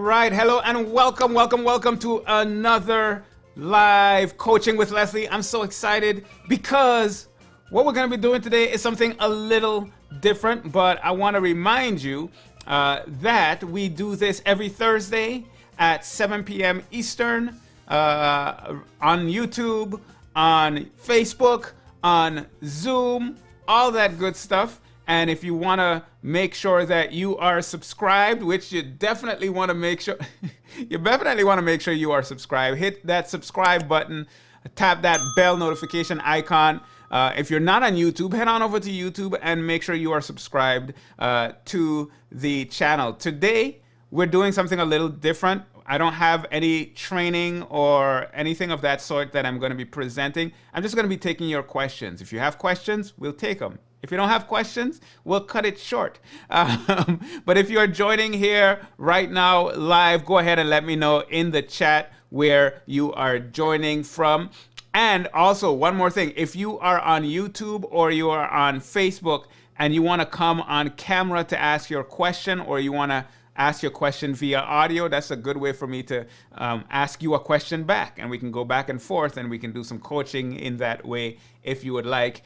Right, hello and welcome to another live coaching with Leslie. I'm so excited because what we're going to be doing today is something a little different, but I want to remind you that we do this every Thursday at 7 p.m. Eastern on YouTube, on Facebook, on Zoom, all that good stuff. And if you want to make sure that you are subscribed, which you definitely want to make sure, you are subscribed, hit that subscribe button, tap that bell notification icon. If you're not on YouTube, head on over to YouTube and make sure you are subscribed to the channel. Today, we're doing something a little different. I don't have any training or anything of that sort that I'm going to be presenting. I'm just going to be taking your questions. If you have questions, we'll take them. If you don't have questions, we'll cut it short. But if you're joining here right now live, go ahead and let me know in the chat where you are joining from. And also, one more thing, if you are on YouTube or you are on Facebook and you want to come on camera to ask your question, or you want to ask your question via audio, that's a good way for me to ask you a question back, and we can go back and forth and we can do some coaching in that way if you would like.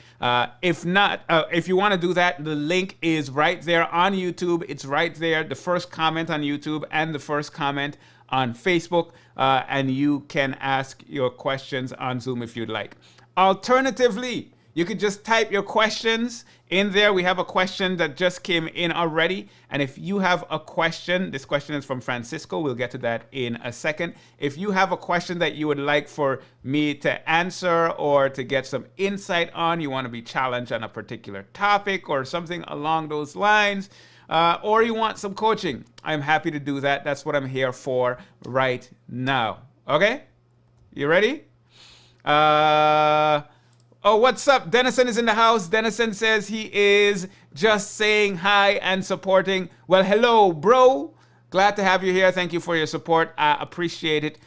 If not, if you want to do that, the link is right there on YouTube. It's right there, the first comment on YouTube and the first comment on Facebook, and you can ask your questions on Zoom if you'd like. Alternatively, you could just type your questions in there. We have a question that just came in already. And if you have a question, this question is from Francisco. We'll get to that in a second. If you have a question that you would like for me to answer or to get some insight on, you want to be challenged on a particular topic or something along those lines, or you want some coaching, I'm happy to do that. That's what I'm here for right now. Okay? You ready? Oh, what's up? Dennison is in the house. Dennison says he is just saying hi and supporting. Well, hello, bro. Glad to have you here. Thank you for your support. I appreciate it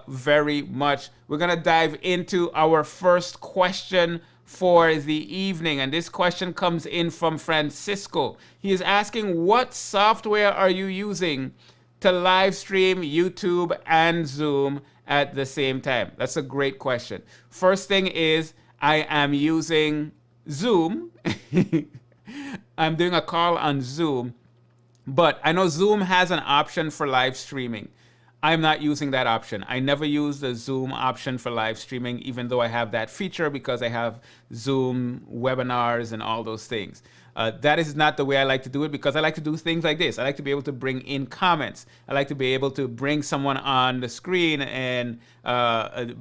very much. We're going to dive into our first question for the evening. And this question comes in from Francisco. He is asking, what software are you using to live stream YouTube and Zoom at the same time? That's a great question. First thing is, I am using Zoom. I'm doing a call on Zoom, but I know Zoom has an option for live streaming. I'm not using that option. I never use the Zoom option for live streaming, even though I have that feature because I have Zoom webinars and all those things. That is not the way I like to do it, because I like to do things like this. I like to be able to bring in comments. I like to be able to bring someone on the screen and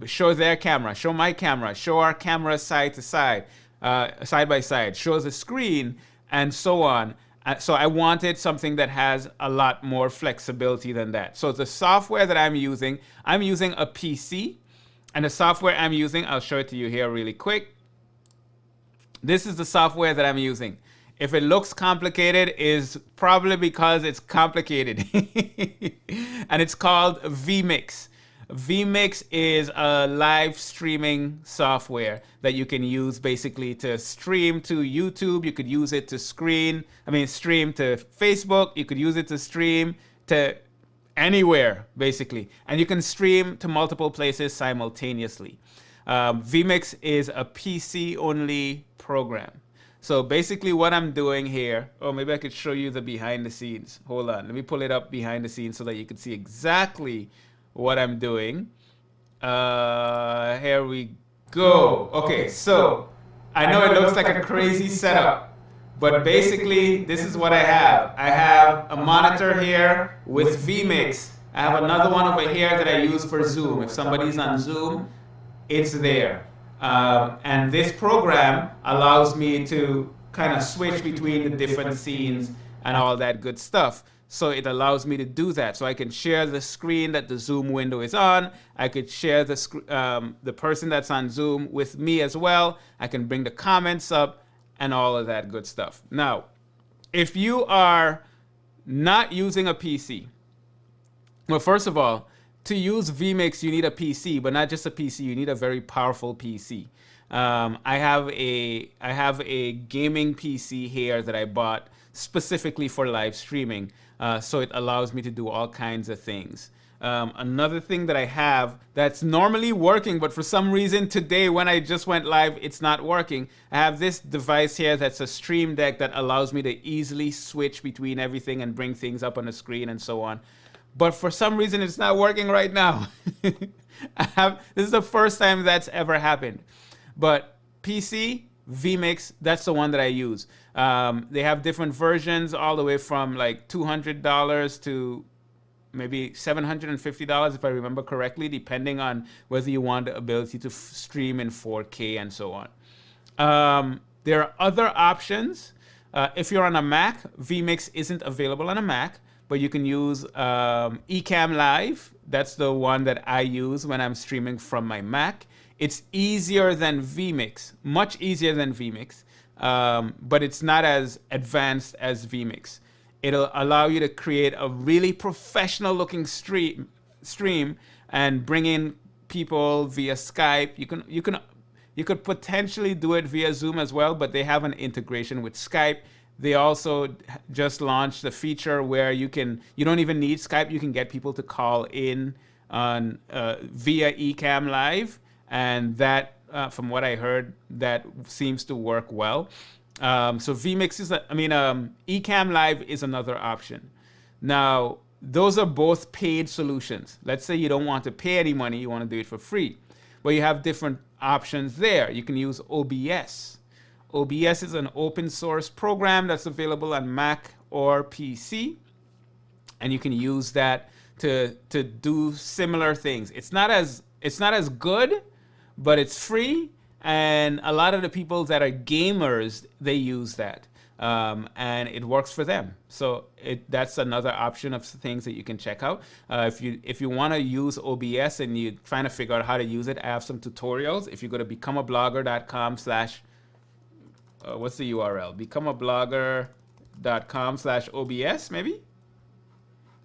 show their camera, show my camera, show our cameras side to side, side by side, show the screen, and so on. So I wanted something that has a lot more flexibility than that. So the software that I'm using a PC, and the software I'm using, I'll show it to you here really quick. This is the software that I'm using. If it looks complicated, is probably because it's complicated. And it's called Vmix. Vmix is a live streaming software that you can use basically to stream to YouTube. You could use it to stream to Facebook. You could use it to stream to anywhere, basically. And you can stream to multiple places simultaneously. Vmix is a PC-only program. So basically what I'm doing here, oh, maybe I could show you the behind the scenes. Hold on, let me pull it up behind the scenes so that you can see exactly what I'm doing. Here we go. Okay, so I know it looks like a crazy setup, but basically this is what I have. I have a monitor here with Vmix. I have another one over here that I use for Zoom. If somebody's on Zoom, it's there. And this program allows me to kind of switch between the different scenes and all that good stuff. So it allows me to do that. So I can share the screen that the Zoom window is on. I could share the person that's on Zoom with me as well. I can bring the comments up and all of that good stuff. Now, if you are not using a PC, well, first of all, to use Vmix, you need a PC, but not just a PC. You need a very powerful PC. I have a gaming PC here that I bought specifically for live streaming. So it allows me to do all kinds of things. Another thing that I have that's normally working, but for some reason today when I just went live, it's not working. I have this device here that's a Stream Deck that allows me to easily switch between everything and bring things up on the screen and so on. But for some reason, it's not working right now. This is the first time that's ever happened. But PC, Vmix, that's the one that I use. They have different versions all the way from like $200 to maybe $750 if I remember correctly, depending on whether you want the ability to stream in 4K and so on. There are other options. If you're on a Mac, Vmix isn't available on a Mac, but you can use Ecamm Live. That's the one that I use when I'm streaming from my Mac. It's easier than Vmix, much easier than Vmix, but it's not as advanced as Vmix. It'll allow you to create a really professional looking stream and bring in people via Skype. You could potentially do it via Zoom as well, but they have an integration with Skype. They also just launched a feature where you don't even need Skype. You can get people to call in on via Ecamm Live, and that, from what I heard, that seems to work well. So Vmix is, Ecamm Live is another option. Now, those are both paid solutions. Let's say you don't want to pay any money, you want to do it for free. Well, you have different options there. You can use OBS. OBS is an open source program that's available on Mac or PC, and you can use that to do similar things. It's not as good, but it's free. And a lot of the people that are gamers, they use that, and it works for them. So that's another option of things that you can check out. If you want to use OBS and you're trying to figure out how to use it, I have some tutorials. If you go to becomeablogger.com/ what's the URL? becomeablogger.com/OBS, maybe?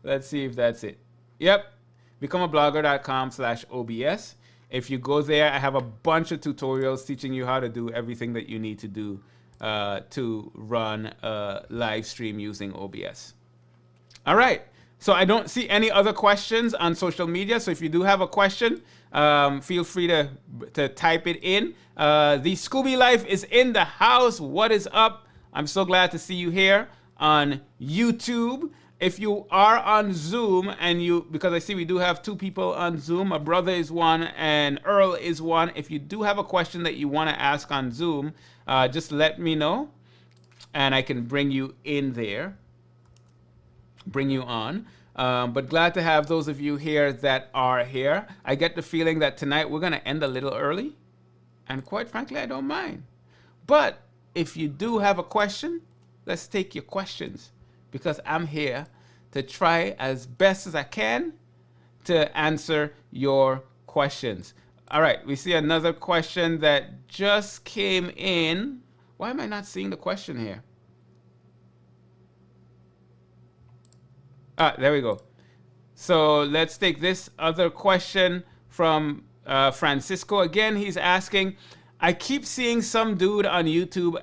Let's see if that's it. Yep, becomeablogger.com/OBS. If you go there, I have a bunch of tutorials teaching you how to do everything that you need to do to run a live stream using OBS. All right, so I don't see any other questions on social media. So if you do have a question, feel free to type it in. The Scooby Life is in the house. What is up? I'm so glad to see you here on YouTube. If you are on Zoom because I see we do have 2 people on Zoom, my brother is one and Earl is one. If you do have a question that you want to ask on Zoom, just let me know and I can bring you in there, bring you on. But glad to have those of you here that are here. I get the feeling that tonight we're going to end a little early, and quite frankly, I don't mind. But if you do have a question, let's take your questions, because I'm here to try as best as I can to answer your questions. All right, we see another question that just came in. Why am I not seeing the question here? There we go. So let's take this other question from Francisco. Again, he's asking, I keep seeing some dude on YouTube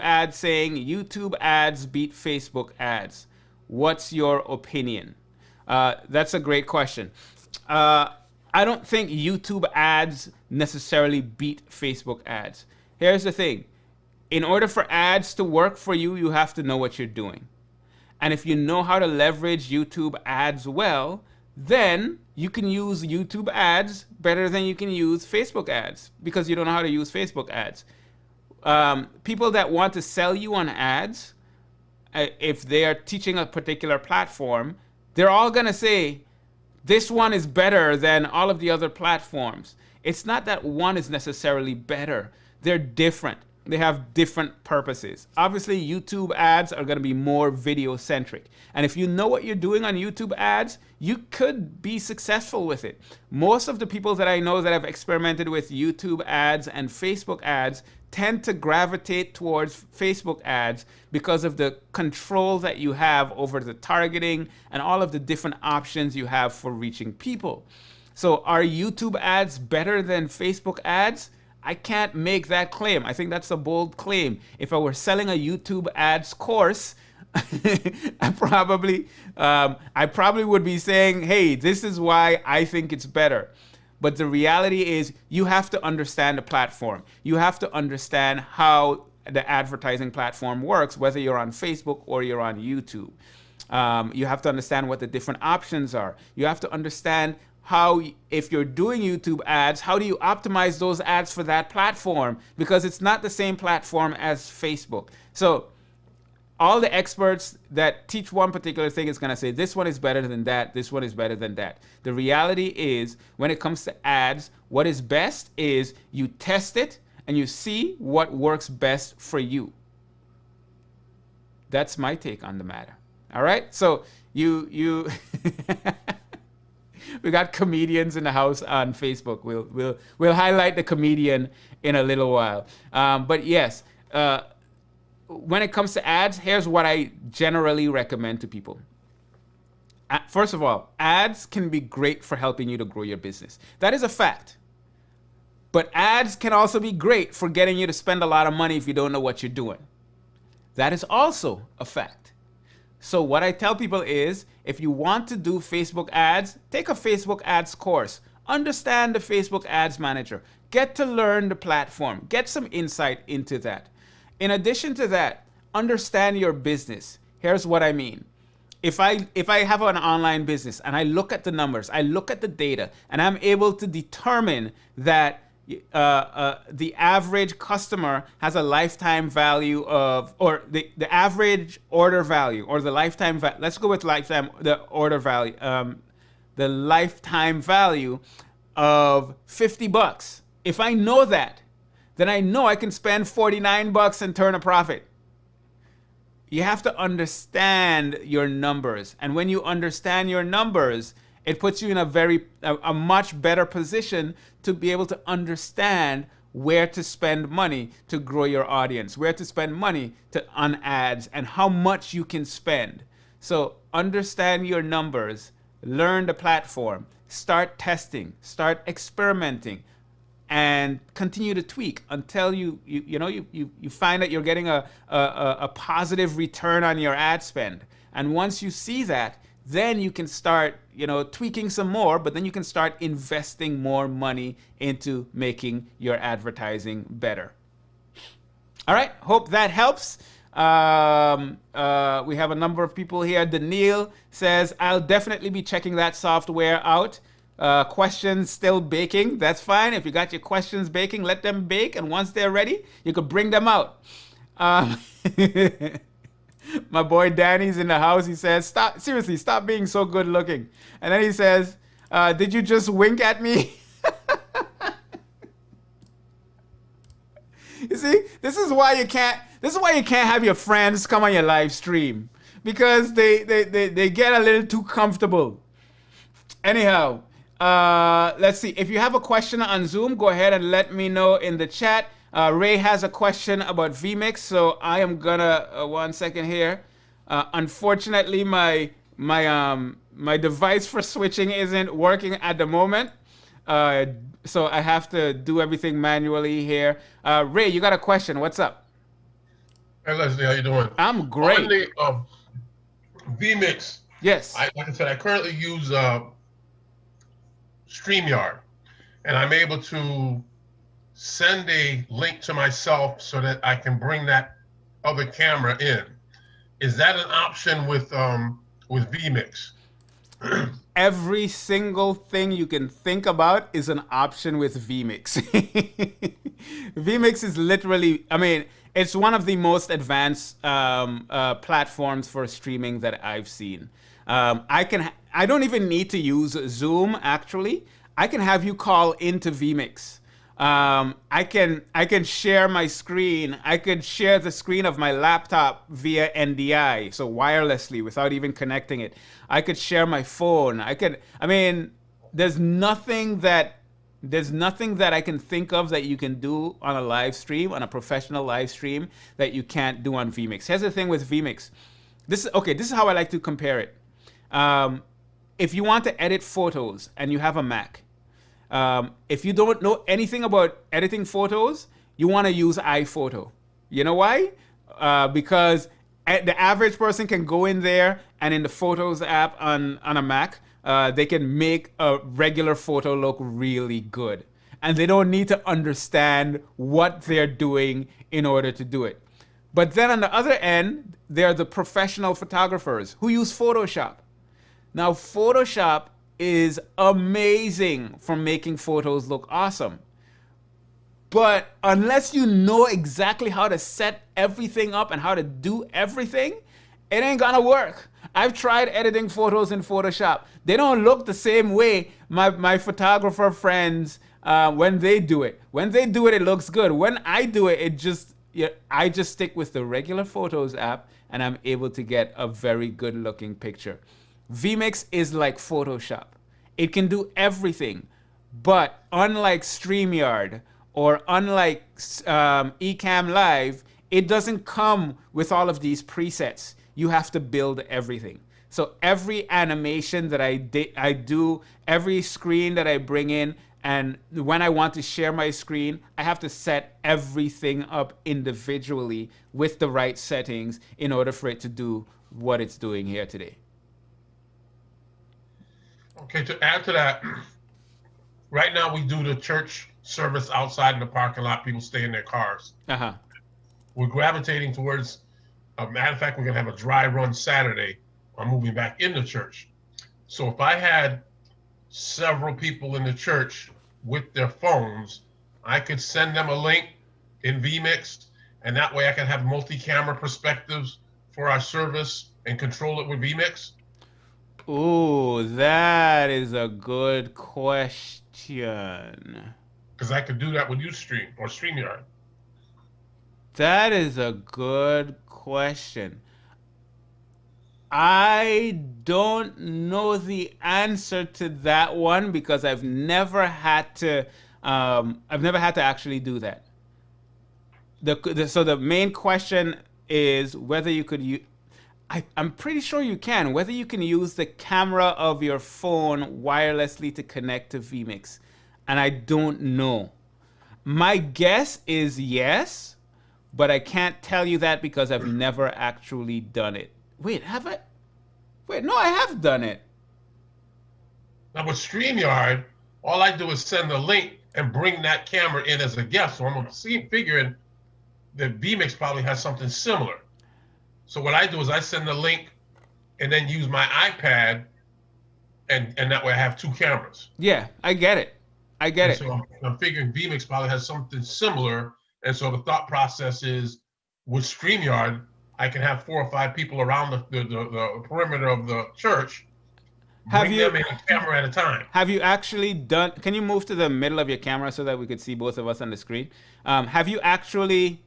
ads saying YouTube ads beat Facebook ads. What's your opinion? That's a great question. I don't think YouTube ads necessarily beat Facebook ads. Here's the thing. In order for ads to work for you, you have to know what you're doing. And if you know how to leverage YouTube ads well, then you can use YouTube ads better than you can use Facebook ads, because you don't know how to use Facebook ads. People that want to sell you on ads, if they are teaching a particular platform, they're all going to say, this one is better than all of the other platforms. It's not that one is necessarily better. They're different. They have different purposes. Obviously, YouTube ads are going to be more video centric. And if you know what you're doing on YouTube ads, you could be successful with it. Most of the people that I know that have experimented with YouTube ads and Facebook ads tend to gravitate towards Facebook ads because of the control that you have over the targeting and all of the different options you have for reaching people. So are YouTube ads better than Facebook ads? I can't make that claim. I think that's a bold claim. If I were selling a YouTube ads course, I probably would be saying, hey, this is why I think it's better. But the reality is you have to understand the platform. You have to understand how the advertising platform works, whether you're on Facebook or you're on YouTube. You have to understand what the different options are. You have to understand how, if you're doing YouTube ads, how do you optimize those ads for that platform? Because it's not the same platform as Facebook. So all the experts that teach one particular thing is going to say, this one is better than that, this one is better than that. The reality is, when it comes to ads, what is best is you test it and you see what works best for you. That's my take on the matter. All right? So you we got comedians in the house on Facebook. We'll highlight the comedian in a little while. But yes, when it comes to ads, here's what I generally recommend to people. First of all, ads can be great for helping you to grow your business. That is a fact. But ads can also be great for getting you to spend a lot of money if you don't know what you're doing. That is also a fact. So what I tell people is, if you want to do Facebook ads, take a Facebook ads course. Understand the Facebook ads manager. Get to learn the platform. Get some insight into that. In addition to that, understand your business. Here's what I mean. If I have an online business and I look at the numbers, I look at the data, and I'm able to determine that the average customer has a lifetime value of, or the average order value, or the lifetime value, let's go with lifetime, the order value, the lifetime value of $50. If I know that, then I know I can spend $49 and turn a profit. You have to understand your numbers. And when you understand your numbers, it puts you in a much better position to be able to understand where to spend money to grow your audience, where to spend money on ads, and how much you can spend. So understand your numbers, learn the platform, start testing, start experimenting, and continue to tweak until you find that you're getting a positive return on your ad spend. And once you see that, then you can start, tweaking some more, but then you can start investing more money into making your advertising better. All right, hope that helps. We have a number of people here. Daniil says, I'll definitely be checking that software out. Questions still baking. That's fine. If you got your questions baking, let them bake. And once they're ready, you could bring them out. My boy Danny's in the house. He says, seriously, stop being so good looking. And then he says, did you just wink at me? You see, this is why you can't have your friends come on your live stream, because they get a little too comfortable. Anyhow, let's see. If you have a question on Zoom, go ahead and let me know in the chat. Ray has a question about Vmix, so I am gonna 1 second here. Unfortunately, my device for switching isn't working at the moment, so I have to do everything manually here. Ray, you got a question? What's up? Hey Leslie, how you doing? I'm great. On the Vmix, yes. like I said, I currently use StreamYard, and I'm able to send a link to myself so that I can bring that other camera in. Is that an option with Vmix? Every single thing you can think about is an option with Vmix. Vmix is literally, it's one of the most advanced platforms for streaming that I've seen. I don't even need to use Zoom, actually. I can have you call into Vmix. I can share my screen. I could share the screen of my laptop via NDI, so wirelessly without even connecting it. I could share my phone. There's nothing that I can think of that you can do on a live stream, on a professional live stream, that you can't do on Vmix. Here's the thing with Vmix. This is how I like to compare it. If you want to edit photos and you have a Mac, If you don't know anything about editing photos, you want to use iPhoto. You know why? Because the average person can go in there and in the Photos app on a Mac, they can make a regular photo look really good. And they don't need to understand what they're doing in order to do it. But then on the other end, there are the professional photographers who use Photoshop. Now, Photoshop is amazing for making photos look awesome. But unless you know exactly how to set everything up and how to do everything, it ain't gonna work. I've tried editing photos in Photoshop. They don't look the same way my photographer friends when they do it. When they do it, it looks good. When I do it, I just stick with the regular Photos app and I'm able to get a very good looking picture. Vmix is like Photoshop. It can do everything, but unlike StreamYard or unlike Ecamm Live, it doesn't come with all of these presets. You have to build everything. So every animation that I do, every screen that I bring in, and when I want to share my screen, I have to set everything up individually with the right settings in order for it to do what it's doing here today. Okay, to add to that, right now we do the church service outside in the parking lot. People stay in their cars. Uh-huh. We're gravitating towards, matter of fact, we're going to have a dry run Saturday. I'm moving back into church. So if I had several people in the church with their phones, I could send them a link in Vmix, and that way I can have multi-camera perspectives for our service and control it with Vmix. Ooh, that is a good question. Because I could do that with Ustream or StreamYard. That is a good question. I don't know the answer to that one because I've never had to actually do that. So the main question is whether you could use. I'm pretty sure you can. Whether you can use the camera of your phone wirelessly to connect to Vmix, and I don't know. My guess is yes, but I can't tell you that because I've never actually done it. Wait, have I? Wait, no, I have done it. Now with StreamYard, all I do is send the link and bring that camera in as a guest. So I'm figuring that Vmix probably has something similar. So what I do is I send the link and then use my iPad, and that way I have two cameras. Yeah, I get it. I get it. So I'm figuring Vmix probably has something similar. And so the thought process is with StreamYard, I can have 4 or 5 people around the perimeter of the church, bring them in a camera at a time. Have you actually done, can you move to the middle of your camera so that we could see both of us on the screen? Have you actually,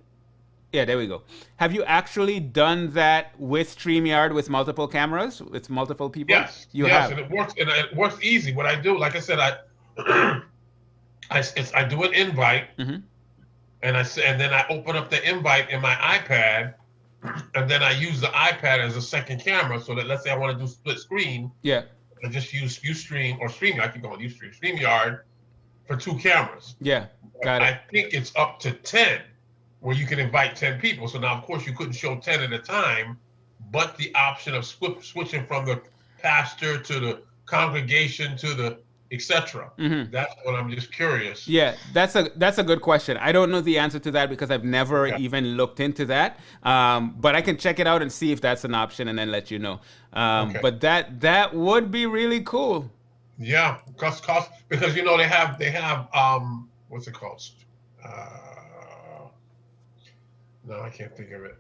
yeah, there we go. Have you actually done that with StreamYard with multiple cameras, with multiple people? Yes, yes, and it works easy. What I do, like I said, I do an invite, mm-hmm. and then I open up the invite in my iPad, and then I use the iPad as a second camera. So that, let's say I want to do split screen, yeah, I just use Ustream or Stream. I keep going Ustream, StreamYard for 2 cameras. Yeah, got it. I think it's up to 10, where you can invite 10 people. So now, of course, you couldn't show 10 at a time, but the option of switching from the pastor to the congregation to the etc. Mm-hmm. That's what I'm just curious. Yeah, that's a good question. I don't know the answer to that because I've never even looked into that. But I can check it out and see if that's an option and then let you know. But that would be really cool. Yeah, because you know they have what's it called? No, I can't think of it.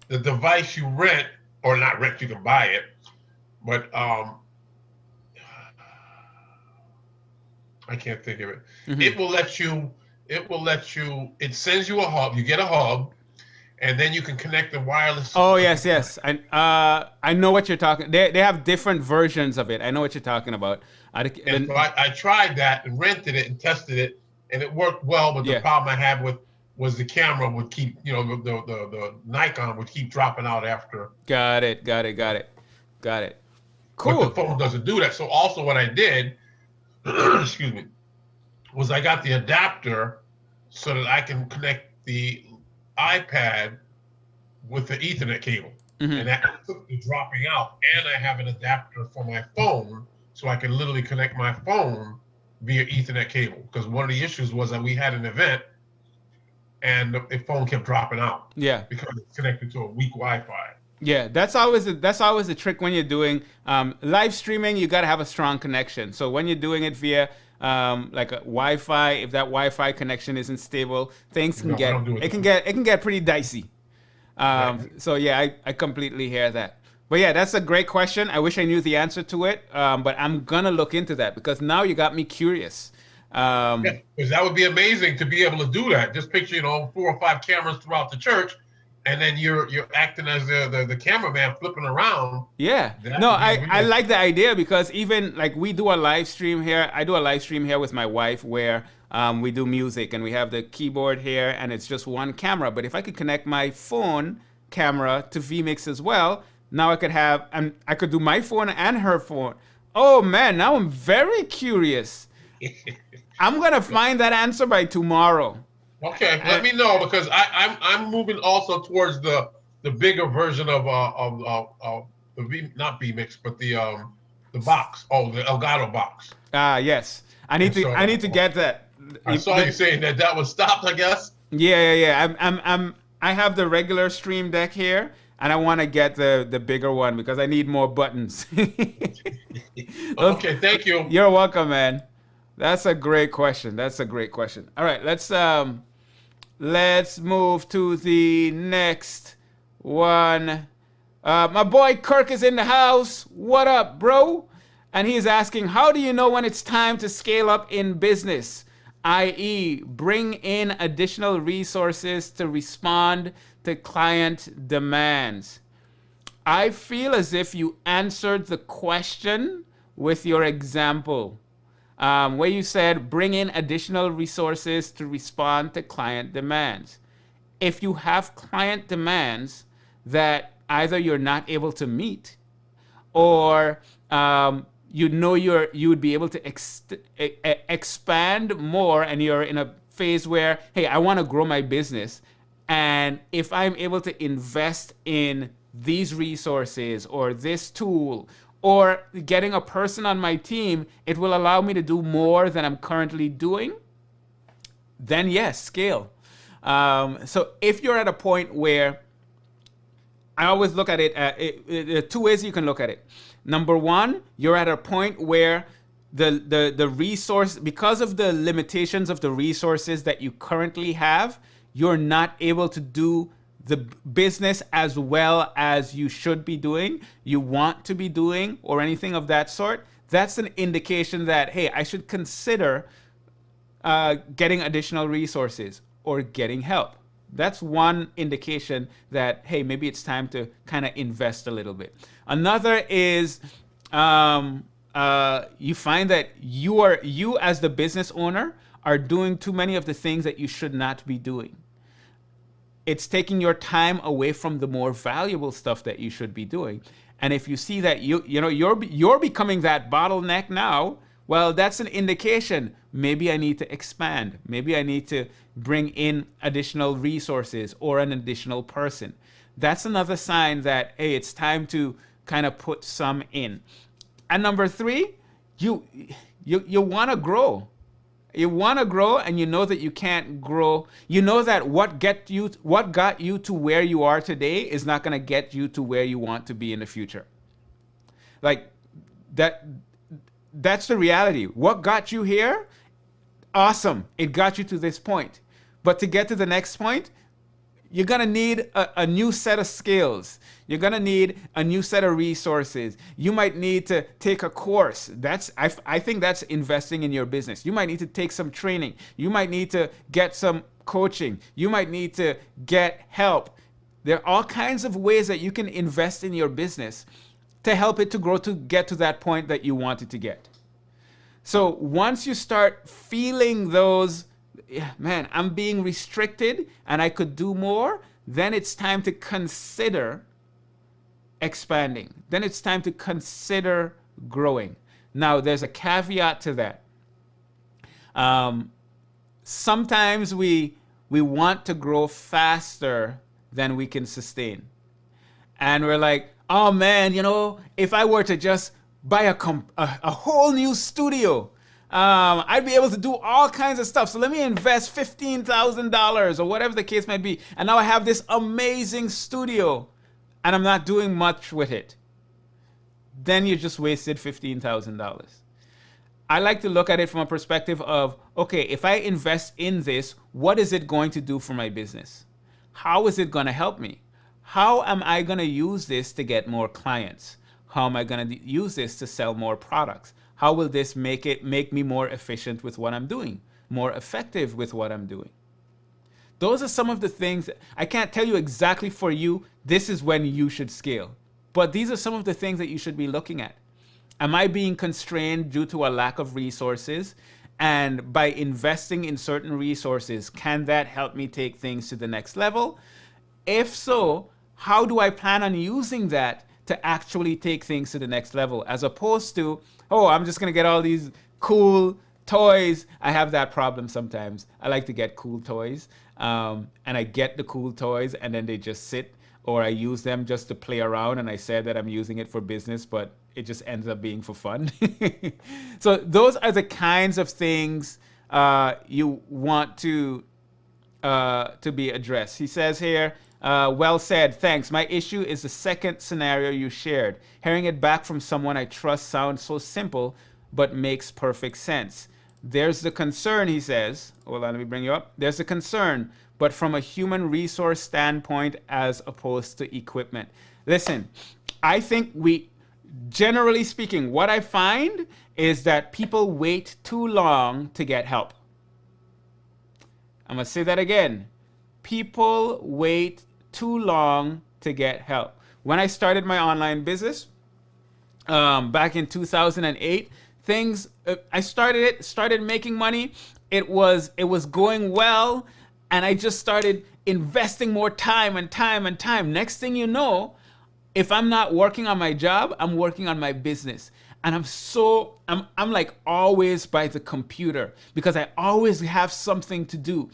The device you rent, or not rent, you can buy it, but I can't think of it. Mm-hmm. It sends you a hub. You get a hub, and then you can connect the wireless. Oh yes. I know what you're talking. They have different versions of it. I know what you're talking about. I tried that and rented it and tested it, and it worked well. But the problem I had was the camera would keep, the Nikon would keep dropping out after. Got it. Cool. But the phone doesn't do that. So also what I did, excuse me, was I got the adapter so that I can connect the iPad with the Ethernet cable. And that took the dropping out. And I have an adapter for my phone, so I can literally connect my phone via Ethernet cable. Because one of the issues was that we had an event and the phone kept dropping out. Yeah. Because it's connected to a weak Wi-Fi. Yeah, that's always the trick when you're doing live streaming. You got to have a strong connection. So when you're doing it via like a Wi-Fi, if that Wi-Fi connection isn't stable, things can get pretty dicey. So yeah, I completely hear that. But yeah, that's a great question. I wish I knew the answer to it, but I'm gonna look into that because now you got me curious. Yeah, because that would be amazing to be able to do that. Just picture, 4 or 5 cameras throughout the church, and then you're acting as the cameraman flipping around. Yeah. No, I like the idea because even like we do a live stream here. I do a live stream here with my wife where we do music and we have the keyboard here and it's just one camera. But if I could connect my phone camera to Vmix as well, now I could have, and I could do my phone and her phone. Oh man, now I'm very curious. I'm gonna find that answer by tomorrow. Okay, let me know because I'm moving also towards the bigger version of the not Vmix but the box. Oh, the Elgato box. Yes. I need to get that. I saw you saying that was stopped, I guess. Yeah. I have the regular Stream Deck here, and I want to get the bigger one because I need more buttons. Okay, thank you. You're welcome, man. That's a great question. All right, let's move to the next one. My boy Kirk is in the house. What up, bro? And he's asking, how do you know when it's time to scale up in business? i.e., bring in additional resources to respond to client demands. I feel as if you answered the question with your example, where you said bring in additional resources to respond to client demands. If you have client demands that either you're not able to meet or you would be able to expand more and you're in a phase where, hey, I want to grow my business. And if I'm able to invest in these resources or this tool or getting a person on my team, it will allow me to do more than I'm currently doing, then yes, scale. So if you're at a point where, I always look at it, there are 2 ways you can look at it. Number one, you're at a point where the resource, because of the limitations of the resources that you currently have, you're not able to do the business as well as you should be doing, you want to be doing, or anything of that sort. That's an indication that, hey, I should consider getting additional resources or getting help. That's one indication that, hey, maybe it's time to kind of invest a little bit. Another is you find that you as the business owner are doing too many of the things that you should not be doing. It's taking your time away from the more valuable stuff that you should be doing. And if you see that you're becoming that bottleneck now, well, that's an indication. Maybe I need to expand. Maybe I need to bring in additional resources or an additional person. That's another sign that, hey, it's time to kind of put some in. And number 3, you want to grow. You want to grow, and you know that you can't grow. You know that what got you to where you are today is not going to get you to where you want to be in the future. Like that's the reality. What got you here? Awesome. It got you to this point. But to get to the next point, you're going to need a new set of skills. You're going to need a new set of resources. You might need to take a course. I think that's investing in your business. You might need to take some training. You might need to get some coaching. You might need to get help. There are all kinds of ways that you can invest in your business to help it to grow to get to that point that you want it to get. So once you start feeling those, man, I'm being restricted and I could do more, then it's time to consider expanding. Then it's time to consider growing. Now, there's a caveat to that. Um, Sometimes we want to grow faster than we can sustain. And we're like, oh man, if I were to just buy a whole new studio, I'd be able to do all kinds of stuff. So let me invest $15,000 or whatever the case might be. And now I have this amazing studio and I'm not doing much with it. Then you just wasted $15,000. I like to look at it from a perspective of, okay, if I invest in this, what is it going to do for my business? How is it going to help me? How am I going to use this to get more clients? How am I going to use this to sell more products? How will this make me more efficient with what I'm doing, more effective with what I'm doing? Those are some of the things. I can't tell you exactly for you, this is when you should scale. But these are some of the things that you should be looking at. Am I being constrained due to a lack of resources? And by investing in certain resources, can that help me take things to the next level? If so, how do I plan on using that to actually take things to the next level? As opposed to, oh, I'm just going to get all these cool toys. I have that problem sometimes. I like to get cool toys. And I get the cool toys and then they just sit, or I use them just to play around. And I said that I'm using it for business, but it just ends up being for fun. So those are the kinds of things you want to be addressed. He says here, well said, thanks. My issue is the second scenario you shared. Hearing it back from someone I trust sounds so simple, but makes perfect sense. There's the concern, he says. Hold on, let me bring you up. There's a concern, but from a human resource standpoint as opposed to equipment. Listen, I think generally speaking, what I find is that people wait too long to get help. I'm going to say that again. People wait too long to get help. When I started my online business back in 2008, I started making money. It was going well, and I just started investing more time and time and time. Next thing you know, if I'm not working on my job, I'm working on my business. And I'm like always by the computer because I always have something to do.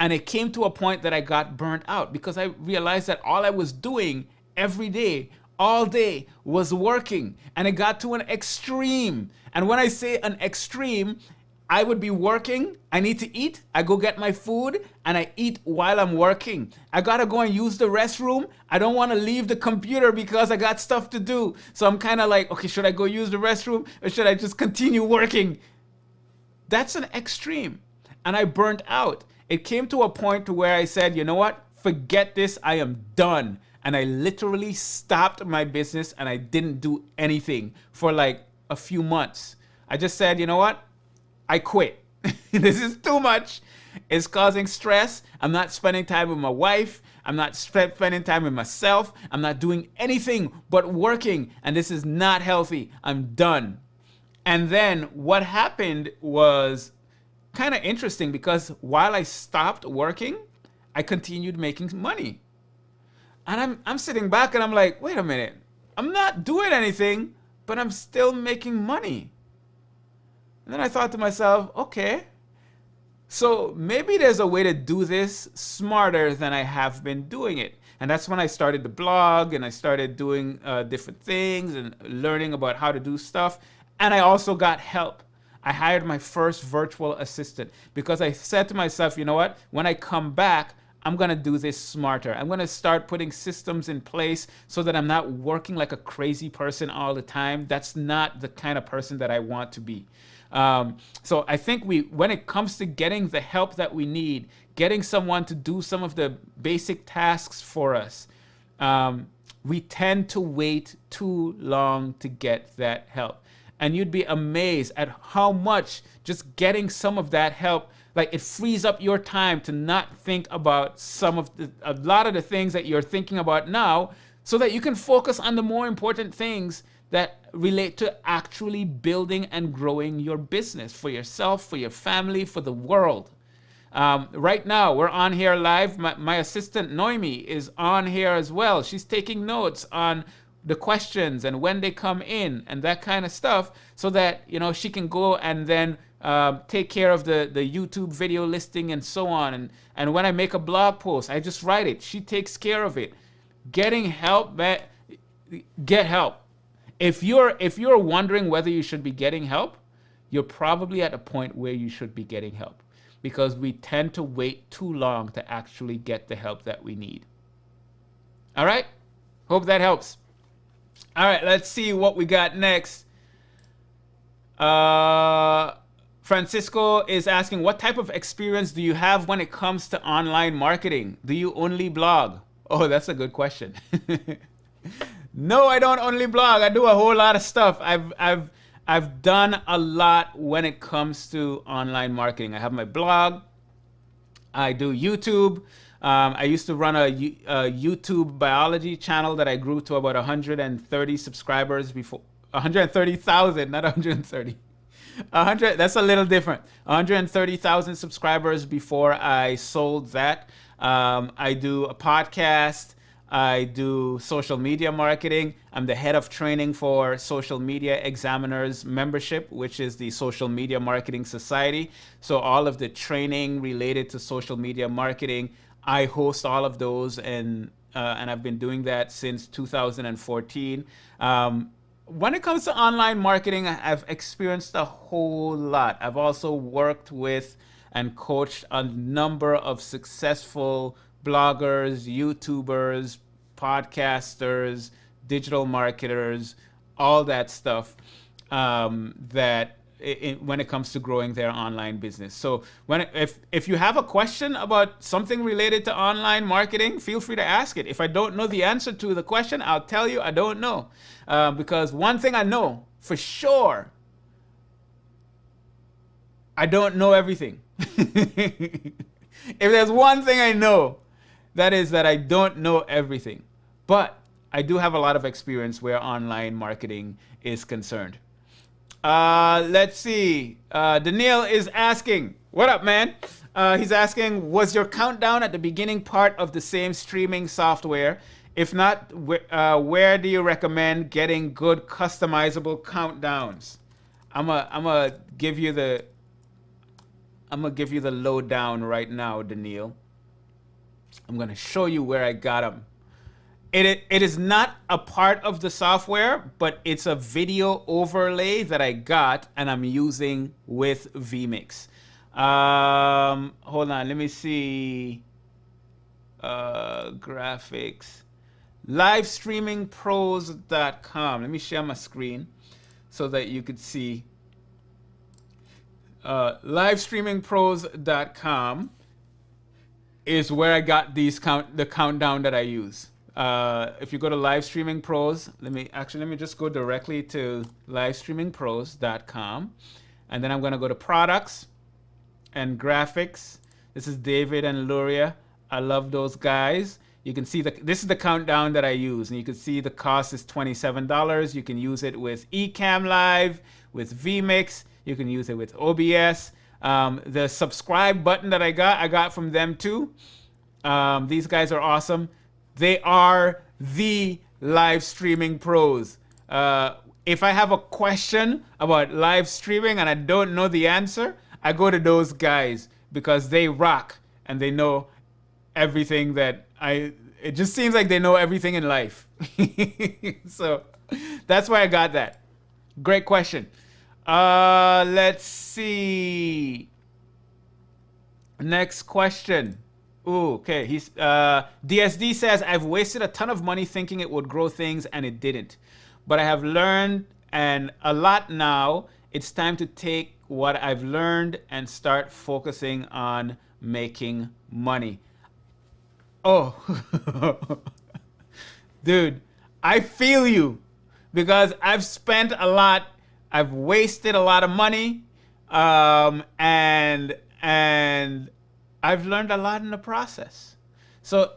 And it came to a point that I got burnt out because I realized that all I was doing every day, all day, was working. And it got to an extreme. And when I say an extreme, I would be working, I need to eat, I go get my food, and I eat while I'm working. I gotta go and use the restroom. I don't wanna leave the computer because I got stuff to do. So I'm kinda like, okay, should I go use the restroom or should I just continue working? That's an extreme. And I burnt out. It came to a point to where I said, you know what? Forget this, I am done. And I literally stopped my business and I didn't do anything for like a few months. I just said, you know what? I quit. This is too much. It's causing stress. I'm not spending time with my wife. I'm not spending time with myself. I'm not doing anything but working. And this is not healthy. I'm done. And then what happened was kind of interesting because while I stopped working, I continued making money. And I'm sitting back and I'm like, wait a minute. I'm not doing anything, but I'm still making money. And then I thought to myself, okay, so maybe there's a way to do this smarter than I have been doing it. And that's when I started the blog and I started doing different things and learning about how to do stuff. And I also got help. I hired my first virtual assistant because I said to myself, you know what, when I come back, I'm going to do this smarter. I'm going to start putting systems in place so that I'm not working like a crazy person all the time. That's not the kind of person that I want to be. So I think when it comes to getting the help that we need, getting someone to do some of the basic tasks for us, we tend to wait too long to get that help. And you'd be amazed at how much just getting some of that help, like it frees up your time to not think about a lot of the things that you're thinking about now, so that you can focus on the more important things that relate to actually building and growing your business for yourself, for your family, for the world. Right now, we're on here live. My assistant, Noemi, is on here as well. She's taking notes on the questions and when they come in and that kind of stuff, so that, you know, she can go and then take care of the YouTube video listing and so on. And when I make a blog post, I just write it. She takes care of it. Getting help, man, get help. If you're wondering whether you should be getting help, you're probably at a point where you should be getting help, because we tend to wait too long to actually get the help that we need. All right? Hope that helps. All right, let's see what we got next. Francisco is asking, what type of experience do you have when it comes to online marketing? Do you only blog? Oh, that's a good question. No, I don't only blog. I do a whole lot of stuff. I've done a lot when it comes to online marketing. I have my blog. I do YouTube. I used to run a YouTube biology channel that I grew to about 130 subscribers before. 130,000, not 130. 100. That's a little different. 130,000 subscribers before I sold that. I do a podcast. I do social media marketing. I'm the head of training for Social Media Examiners membership, which is the Social Media Marketing Society. So all of the training related to social media marketing, I host all of those, and I've been doing that since 2014. When it comes to online marketing, I've experienced a whole lot. I've also worked with and coached a number of successful bloggers, YouTubers, podcasters, digital marketers, all that stuff when it comes to growing their online business. So if you have a question about something related to online marketing, feel free to ask it. If I don't know the answer to the question, I'll tell you I don't know. Because one thing I know for sure, I don't know everything. If there's one thing I know, that is that I don't know everything. But I do have a lot of experience where online marketing is concerned. Let's see. Daniel is asking, what up, man? He's asking, was your countdown at the beginning part of the same streaming software? If not, where do you recommend getting good customizable countdowns? I'm gonna give you the lowdown right now, Daniel. I'm gonna show you where I got them. It is not a part of the software, but it's a video overlay that I got and I'm using with Vmix. Hold on, let me see. Graphics. Livestreamingpros.com. Let me share my screen so that you could see. Livestreamingpros.com is where I got the countdown that I use. If you go to Live Streaming Pros, let me just go directly to livestreamingpros.com, and then I'm gonna go to products and graphics. This is David and Luria. I love those guys. You can see this is the countdown that I use, and you can see the cost is $27. You can use it with Ecamm Live, with Vmix. You can use it with OBS. The subscribe button that I got from them too. These guys are awesome. They are the live streaming pros. If I have a question about live streaming and I don't know the answer, I go to those guys because they rock and they know everything it just seems like they know everything in life. So that's why I got that. Great question. Let's see. Next question. Ooh, okay. He's DSD says, I've wasted a ton of money thinking it would grow things and it didn't. But I have learned and a lot now. It's time to take what I've learned and start focusing on making money. Oh, dude, I feel you because I've spent a lot. I've wasted a lot of money, and I've learned a lot in the process. So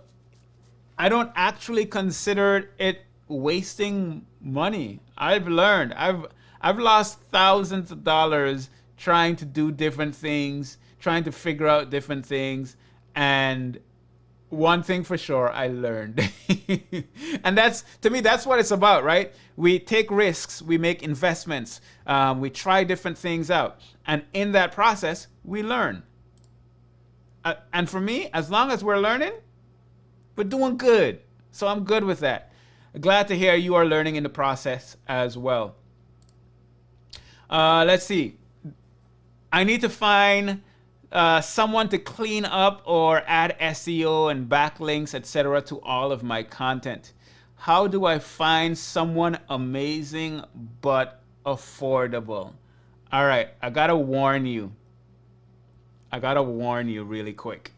I don't actually consider it wasting money. I've learned. I've lost thousands of dollars trying to do different things, trying to figure out different things, and one thing for sure I learned. And that's, to me, that's what it's about, right? We take risks, we make investments, we try different things out. And in that process, we learn. And for me, as long as we're learning, we're doing good. So I'm good with that. Glad to hear you are learning in the process as well. Let's see. I need to find someone to clean up or add SEO and backlinks, etc. to all of my content. How do I find someone amazing but affordable? All right, I gotta warn you. I gotta warn you really quick.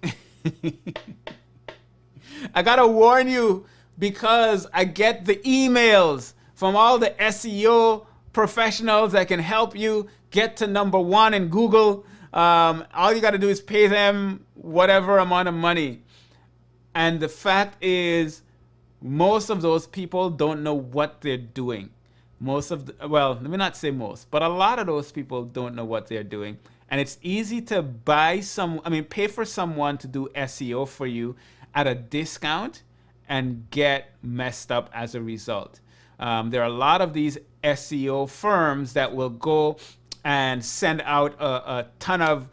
I gotta warn you because I get the emails from all the SEO professionals that can help you get to #1 in Google. All you got to do is pay them whatever amount of money. And the fact is, most of those people don't know what they're doing. Well, let me not say most, but a lot of those people don't know what they're doing. And it's easy to pay for someone to do SEO for you at a discount and get messed up as a result. There are a lot of these SEO firms that will go and send out a ton of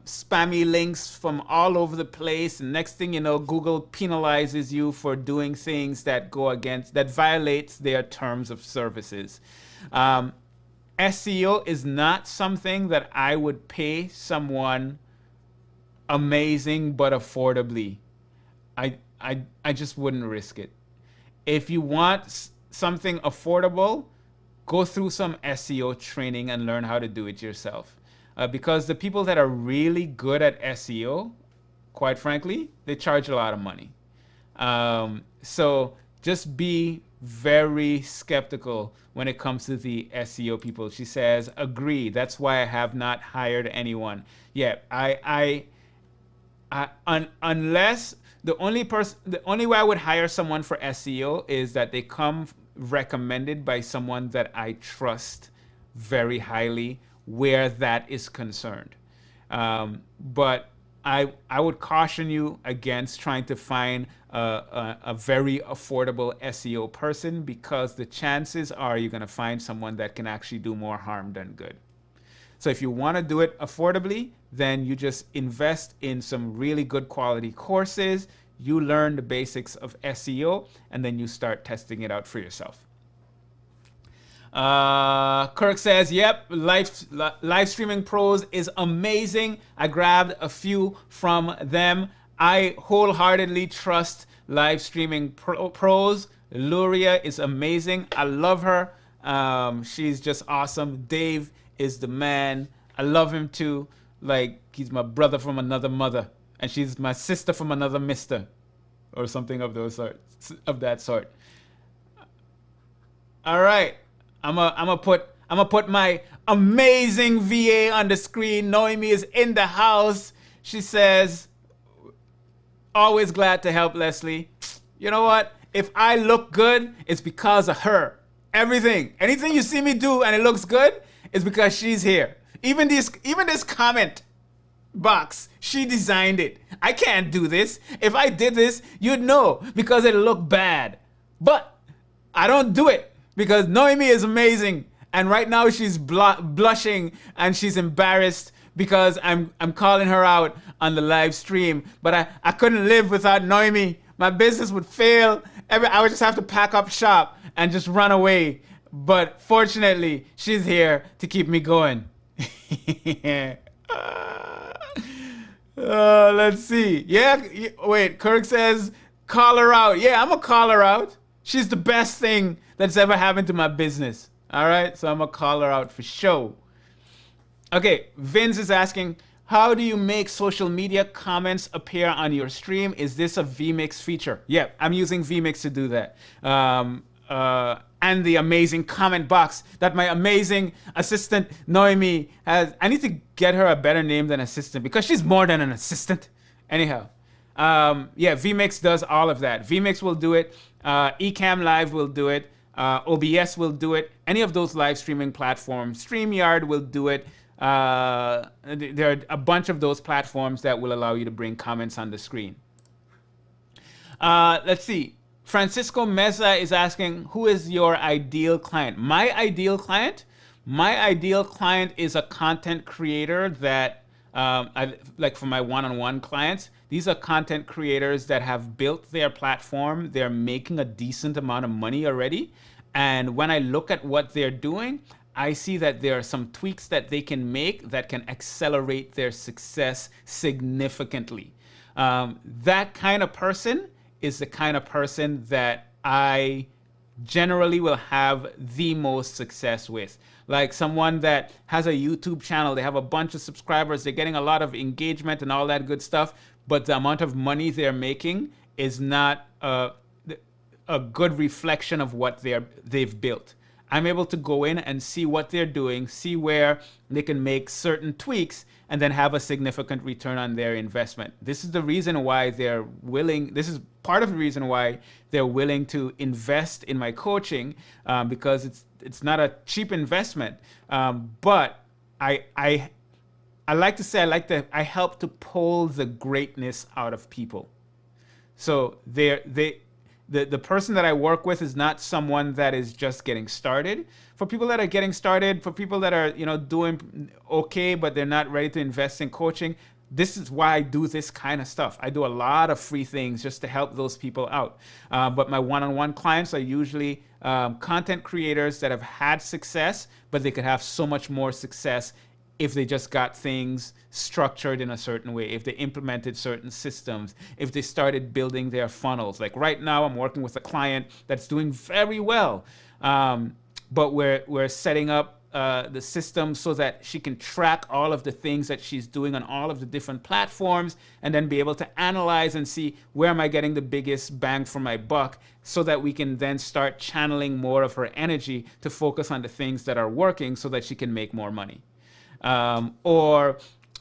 spammy links from all over the place. And next thing you know, Google penalizes you for doing things that violates their terms of services. SEO is not something that I would pay someone amazing but affordably. I just wouldn't risk it. If you want something affordable, go through some SEO training and learn how to do it yourself. Because the people that are really good at SEO, quite frankly, they charge a lot of money. So just be very skeptical when it comes to the SEO people. She says, agree. That's why I have not hired anyone. Yeah, unless the only way I would hire someone for SEO is that they come recommended by someone that I trust very highly where that is concerned. But I would caution you against trying to find a very affordable SEO person, because the chances are you're going to find someone that can actually do more harm than good. So if you want to do it affordably, then you just invest in some really good quality courses. You learn the basics of SEO, and then you start testing it out for yourself. Kirk says, yep, live streaming pros is amazing. I grabbed a few from them. I wholeheartedly trust live streaming pros. Luria is amazing. I love her. She's just awesome. Dave is the man. I love him too. Like, he's my brother from another mother, and she's my sister from another mister, or something of that sort. All right. I'm gonna put my amazing VA on the screen. Noemi is in the house. She says, always glad to help, Leslie. You know what? If I look good, it's because of her. Anything you see me do and it looks good, is because she's here. Even this comment box, she designed it. I can't do this. If I did this, you'd know, because it looked bad. But I don't do it because Noemi is amazing, and right now she's blushing and she's embarrassed because I'm calling her out on the live stream. But I couldn't live without Noemi. My business would fail. I would just have to pack up shop and just run away. But fortunately, she's here to keep me going. Let's see. Yeah, wait, Kirk says, call her out. Yeah, I'm gonna call her out. She's the best thing that's ever happened to my business. All right, so I'm gonna call her out for sure. Okay, Vince is asking, how do you make social media comments appear on your stream? Is this a Vmix feature? Yeah, I'm using Vmix to do that. And the amazing comment box that my amazing assistant Noemi has. I need to get her a better name than assistant, because she's more than an assistant. Anyhow, yeah, Vmix does all of that. Vmix will do it. Ecamm Live will do it. OBS will do it. Any of those live streaming platforms. StreamYard will do it. There are a bunch of those platforms that will allow you to bring comments on the screen. Let's see. Francisco Meza is asking, who is your ideal client? My ideal client? My ideal client is a content creator that, like for my one-on-one clients, these are content creators that have built their platform. They're making a decent amount of money already. And when I look at what they're doing, I see that there are some tweaks that they can make that can accelerate their success significantly. That kind of person is the kind of person that I generally will have the most success with. Like someone that has a YouTube channel, they have a bunch of subscribers, they're getting a lot of engagement and all that good stuff, but the amount of money they're making is not a good reflection of what they've built. I'm able to go in and see what they're doing, see where they can make certain tweaks, and then have a significant return on their investment. This is the reason why they're willing, this is part of the reason why they're willing to invest in my coaching, because it's not a cheap investment. But I like to say, I help to pull the greatness out of people. So the person that I work with is not someone that is just getting started. For people that are getting started, for people that are, doing okay, but they're not ready to invest in coaching, this is why I do this kind of stuff. I do a lot of free things just to help those people out. But my one-on-one clients are usually content creators that have had success, but they could have so much more success if they just got things structured in a certain way, if they implemented certain systems, if they started building their funnels. Like right now, I'm working with a client that's doing very well, but we're setting up the system so that she can track all of the things that she's doing on all of the different platforms, and then be able to analyze and see where am I getting the biggest bang for my buck, so that we can then start channeling more of her energy to focus on the things that are working so that she can make more money.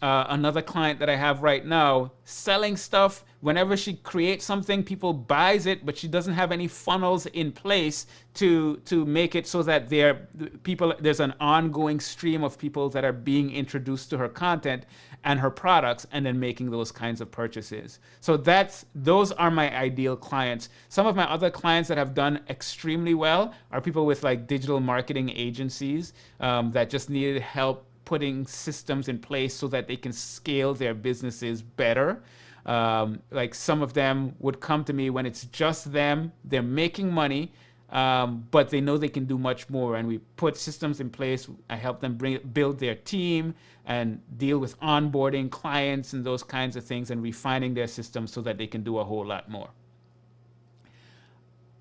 Another client that I have right now, selling stuff. Whenever she creates something, people buys it, but she doesn't have any funnels in place to make it so that there's an ongoing stream of people that are being introduced to her content and her products, and then making those kinds of purchases. So those are my ideal clients. Some of my other clients that have done extremely well are people with like digital marketing agencies that just needed help putting systems in place so that they can scale their businesses better. Like some of them would come to me when it's just them, they're making money, but they know they can do much more. And we put systems in place. I help them build their team and deal with onboarding clients and those kinds of things, and refining their systems so that they can do a whole lot more.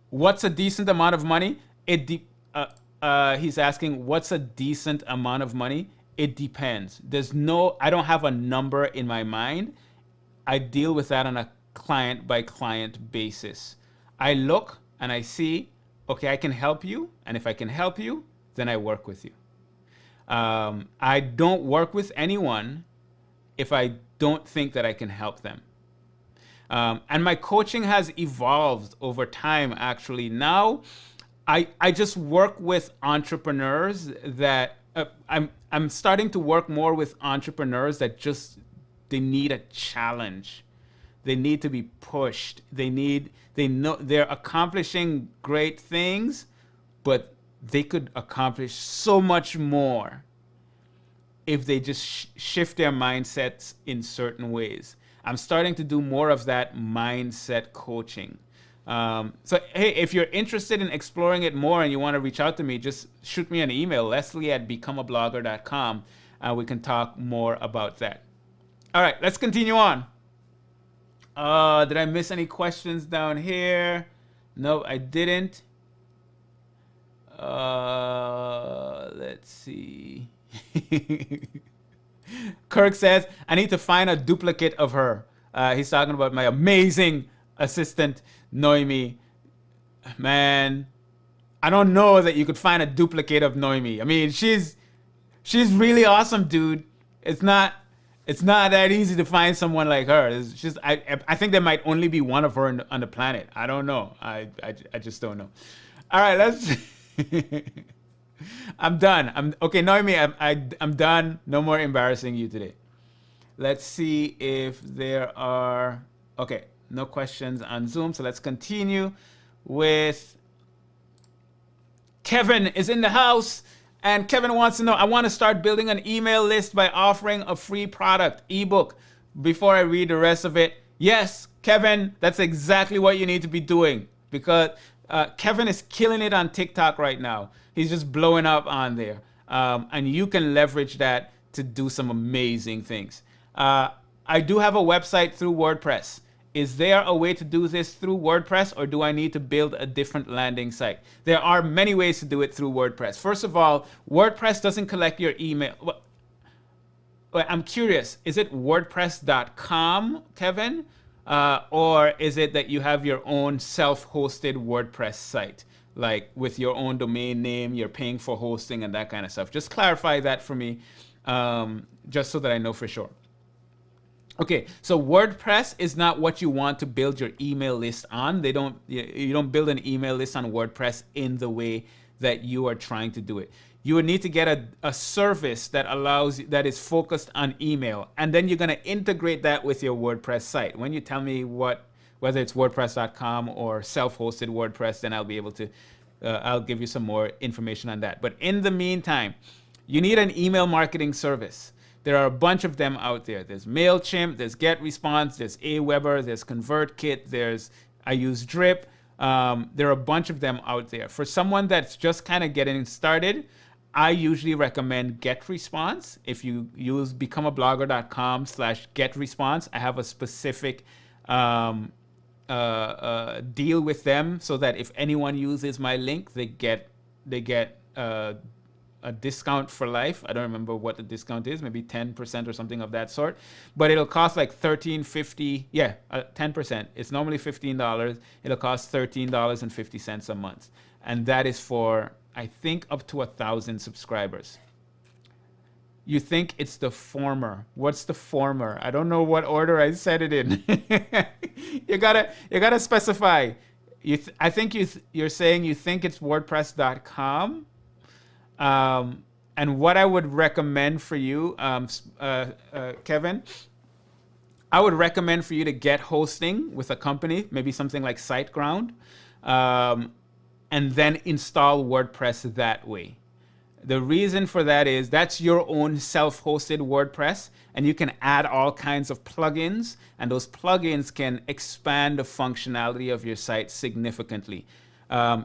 What's a decent amount of money? He's asking, what's a decent amount of money? It depends. I don't have a number in my mind. I deal with that on a client by client basis. I look and I see, okay, I can help you. And if I can help you, then I work with you. I don't work with anyone if I don't think that I can help them. And my coaching has evolved over time, actually. Now, I just work with entrepreneurs that I'm starting to work more with entrepreneurs that they need a challenge. They need to be pushed. They know they're accomplishing great things, but they could accomplish so much more if they just shift their mindsets in certain ways. I'm starting to do more of that mindset coaching. So, hey, if you're interested in exploring it more and you want to reach out to me, just shoot me an email, leslie@becomeablogger.com, and we can talk more about that. All right, let's continue on. Did I miss any questions down here? No, I didn't. Let's see. Kirk says, I need to find a duplicate of her. He's talking about my amazing assistant, Noemi. Man, I don't know that you could find a duplicate of Noemi. I mean, she's really awesome, dude. It's not that easy to find someone like her. It's just I think there might only be one of her on the planet. I don't know. I just don't know. All right, let's. I'm done. Okay, Noemi. I'm done. No more embarrassing you today. Let's see if there are. Okay, No questions on Zoom. So let's continue with Kevin is in the house. And Kevin wants to know, I want to start building an email list by offering a free product, ebook. Before I read the rest of it, yes, Kevin, that's exactly what you need to be doing, because Kevin is killing it on TikTok right now. He's just blowing up on there. And you can leverage that to do some amazing things. I do have a website through WordPress. Is there a way to do this through WordPress, or do I need to build a different landing site? There are many ways to do it through WordPress. First of all, WordPress doesn't collect your email. Well, I'm curious, is it WordPress.com, Kevin? Or is it that you have your own self-hosted WordPress site, like with your own domain name, you're paying for hosting and that kind of stuff? Just clarify that for me, just so that I know for sure. Okay, so WordPress is not what you want to build your email list on. You don't build an email list on WordPress in the way that you are trying to do it. You would need to get a service that is focused on email, and then you're going to integrate that with your WordPress site. When you tell me whether it's WordPress.com or self-hosted WordPress, then I'll be able to, I'll give you some more information on that. But in the meantime, you need an email marketing service. There are a bunch of them out there. There's MailChimp, there's GetResponse, there's Aweber, there's ConvertKit, I use Drip. There are a bunch of them out there. For someone that's just kind of getting started, I usually recommend GetResponse. If you use becomeablogger.com/GetResponse, I have a specific deal with them so that if anyone uses my link, they get a discount for life. I don't remember what the discount is, maybe 10% or something of that sort, but it'll cost like $13.50. Yeah, 10%. It's normally $15. It'll cost $13.50 a month, and that is for, I think, up to 1,000 subscribers. You think it's the former? What's the former? I don't know what order I said it in. you gotta specify. I think you're saying you think it's WordPress.com. And what I would recommend for you, Kevin, I would recommend for you to get hosting with a company, maybe something like SiteGround, and then install WordPress that way. The reason for that is that's your own self-hosted WordPress, and you can add all kinds of plugins, and those plugins can expand the functionality of your site significantly.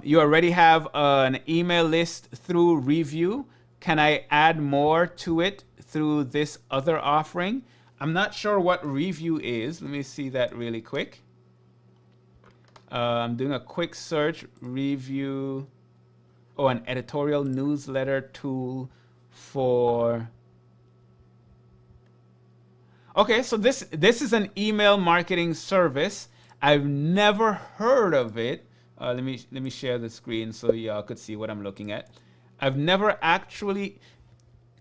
You already have an email list through Review. Can I add more to it through this other offering? I'm not sure what Review is. Let me see that really quick. I'm doing a quick search. Review. Oh, an editorial newsletter tool for... Okay, so this is an email marketing service. I've never heard of it. Let me share the screen so y'all could see what I'm looking at. I've never actually...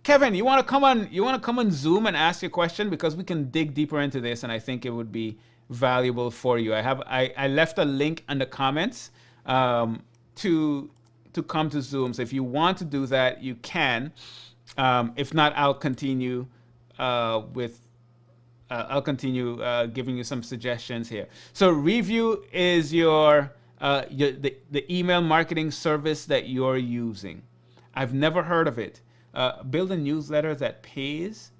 Kevin, you want to come on Zoom and ask your question, because we can dig deeper into this, and I think it would be valuable for you. I left a link in the comments to come to Zoom. So if you want to do that, you can. If not, I'll continue giving you some suggestions here. So Review is the email marketing service that you're using. I've never heard of it. Build a newsletter that pays.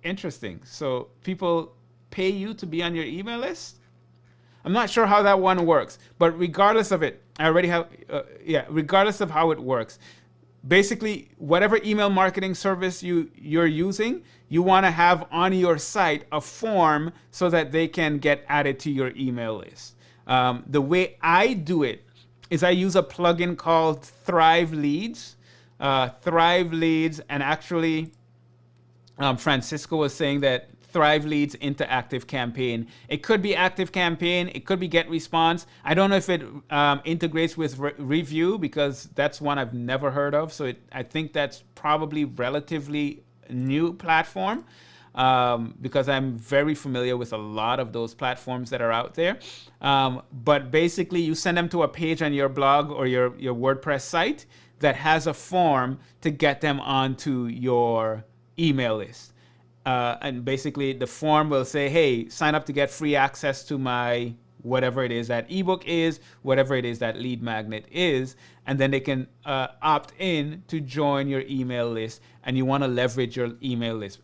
Interesting. So people pay you to be on your email list? I'm not sure how that one works, but regardless of it, I already have, regardless of how it works, basically, whatever email marketing service you're using, you want to have on your site a form so that they can get added to your email list. The way I do it is I use a plugin called Thrive Leads. Thrive Leads, and actually, Francisco was saying that Thrive Leads into ActiveCampaign. It could be ActiveCampaign, it could be GetResponse. I don't know if it integrates with Review, because that's one I've never heard of. So I think that's probably relatively new platform, because I'm very familiar with a lot of those platforms that are out there. But basically, you send them to a page on your blog or your WordPress site that has a form to get them onto your email list. And basically the form will say, hey, sign up to get free access to my whatever it is that ebook is, whatever it is that lead magnet is, and then they can opt in to join your email list. And you want to leverage your email list.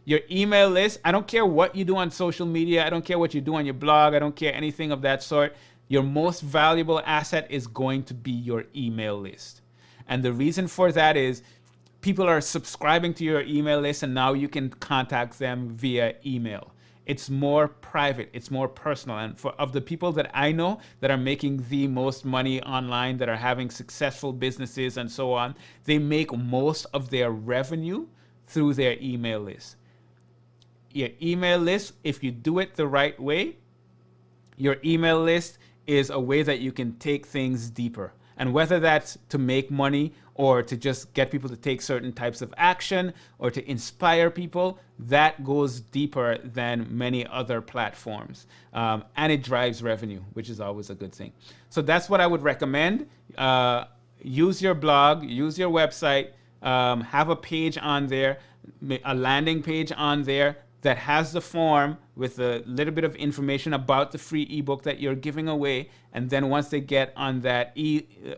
Your email list, I don't care what you do on social media, I don't care what you do on your blog, I don't care anything of that sort. Your most valuable asset is going to be your email list. And the reason for that is people are subscribing to your email list, and now you can contact them via email. It's more private, it's more personal. And of the people that I know that are making the most money online, that are having successful businesses and so on, they make most of their revenue through their email list. Your email list, if you do it the right way, your email list is a way that you can take things deeper. And whether that's to make money or to just get people to take certain types of action or to inspire people, that goes deeper than many other platforms. And it drives revenue, which is always a good thing. So that's what I would recommend. Use your blog, use your website, have a page on there, a landing page on there that has the form with a little bit of information about the free ebook that you're giving away. And then once they get on that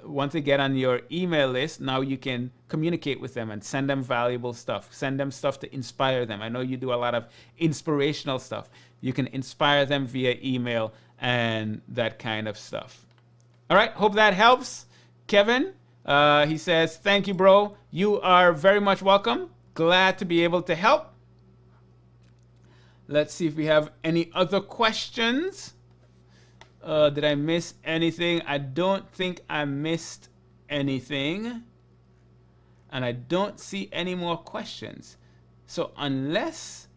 once they get on your email list, now you can communicate with them and send them valuable stuff. Send them stuff to inspire them. I know you do a lot of inspirational stuff. You can inspire them via email and that kind of stuff. All right, hope that helps. Kevin, he says, thank you, bro. You are very much welcome. Glad to be able to help. Let's see if we have any other questions. Did I miss anything? I don't think I missed anything. And I don't see any more questions. So unless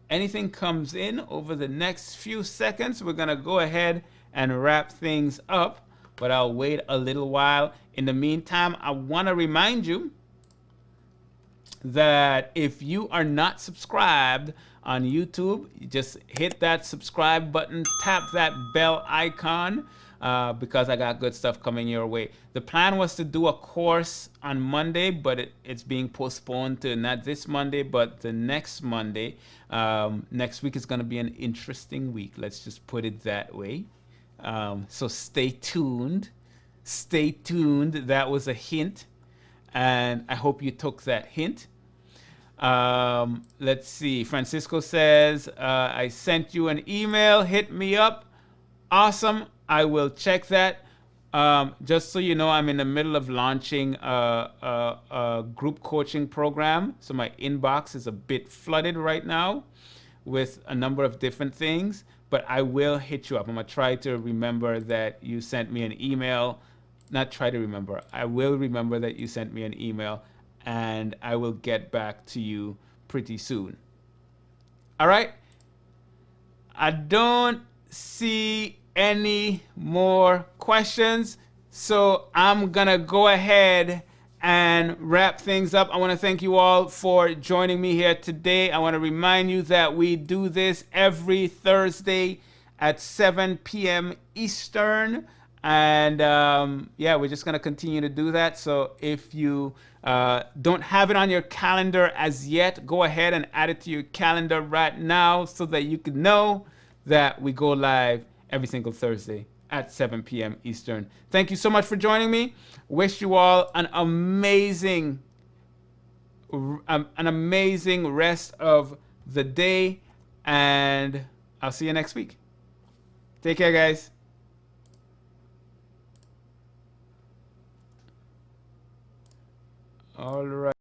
anything comes in over the next few seconds, we're going to go ahead and wrap things up. But I'll wait a little while. In the meantime, I want to remind you that if you are not subscribed on YouTube, you just hit that subscribe button, tap that bell icon, because I got good stuff coming your way. The plan was to do a course on Monday, but it's being postponed to not this Monday, but the next Monday. Next week is going to be an interesting week. Let's just put it that way. So stay tuned. Stay tuned. That was a hint, and I hope you took that hint. Let's see. Francisco says, I sent you an email. Hit me up. Awesome. I will check that. Just so you know, I'm in the middle of launching a group coaching program. So my inbox is a bit flooded right now with a number of different things, but I will hit you up. I'm going to try to remember that you sent me an email. Not try to remember. I will remember that you sent me an email, and I will get back to you pretty soon. All right. I don't see any more questions, so I'm gonna go ahead and wrap things up. I want to thank you all for joining me here today. I want to remind you that we do this every Thursday at 7 p.m. Eastern. And yeah, we're just going to continue to do that. So if you don't have it on your calendar as yet, go ahead and add it to your calendar right now so that you can know that we go live every single Thursday at 7 p.m. Eastern. Thank you so much for joining me. Wish you all an amazing rest of the day, and I'll see you next week. Take care, guys. All right.